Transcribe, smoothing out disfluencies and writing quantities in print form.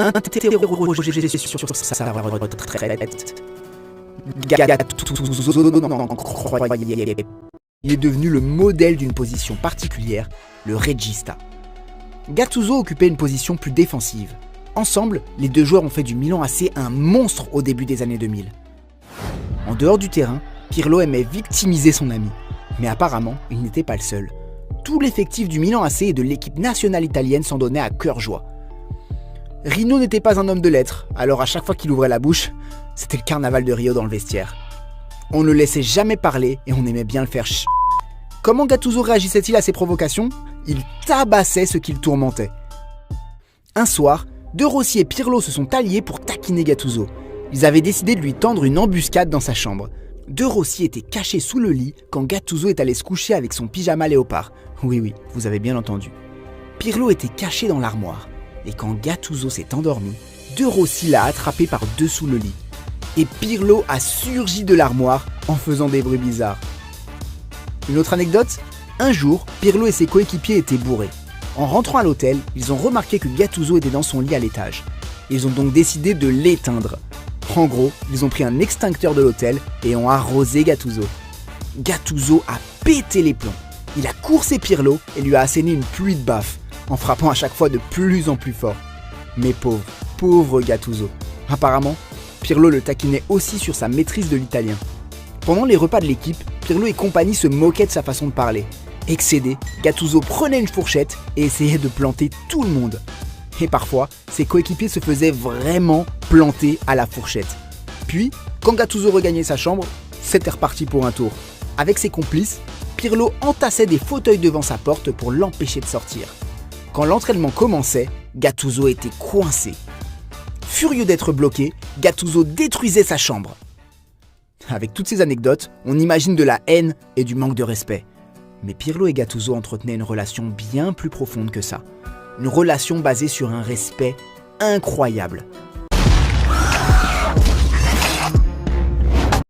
Interrogé sur sa retraite, Gattuso incroyable. Il est devenu le modèle d'une position particulière, le regista. Gattuso occupait une position plus défensive. Ensemble, les deux joueurs ont fait du Milan AC un monstre au début des années 2000. En dehors du terrain, Pirlo aimait victimiser son ami. Mais apparemment, il n'était pas le seul. Tout l'effectif du Milan AC et de l'équipe nationale italienne s'en donnait à cœur joie. Rino n'était pas un homme de lettres, alors à chaque fois qu'il ouvrait la bouche, c'était le carnaval de Rio dans le vestiaire. On ne le laissait jamais parler et on aimait bien le faire ch**. Comment Gattuso réagissait-il à ces provocations ? Il tabassait ceux qui le tourmentaient. Un soir, De Rossi et Pirlo se sont alliés pour taquiner Gattuso. Ils avaient décidé de lui tendre une embuscade dans sa chambre. De Rossi était caché sous le lit quand Gattuso est allé se coucher avec son pyjama léopard. Oui, vous avez bien entendu. Pirlo était caché dans l'armoire. Et quand Gattuso s'est endormi, De Rossi l'a attrapé par dessous le lit. Et Pirlo a surgi de l'armoire en faisant des bruits bizarres. Une autre anecdote ? Un jour, Pirlo et ses coéquipiers étaient bourrés. En rentrant à l'hôtel, ils ont remarqué que Gattuso était dans son lit à l'étage. Ils ont donc décidé de l'éteindre. En gros, ils ont pris un extincteur de l'hôtel et ont arrosé Gattuso. Gattuso a pété les plombs. Il a coursé Pirlo et lui a asséné une pluie de baffes, en frappant à chaque fois de plus en plus fort. Mais pauvre Gattuso. Apparemment, Pirlo le taquinait aussi sur sa maîtrise de l'italien. Pendant les repas de l'équipe, Pirlo et compagnie se moquaient de sa façon de parler. Excédé, Gattuso prenait une fourchette et essayait de planter tout le monde. Et parfois, ses coéquipiers se faisaient vraiment planter à la fourchette. Puis, quand Gattuso regagnait sa chambre, c'était reparti pour un tour. Avec ses complices, Pirlo entassait des fauteuils devant sa porte pour l'empêcher de sortir. Quand l'entraînement commençait, Gattuso était coincé. Furieux d'être bloqué, Gattuso détruisait sa chambre. Avec toutes ces anecdotes, on imagine de la haine et du manque de respect. Mais Pirlo et Gattuso entretenaient une relation bien plus profonde que ça. Une relation basée sur un respect incroyable.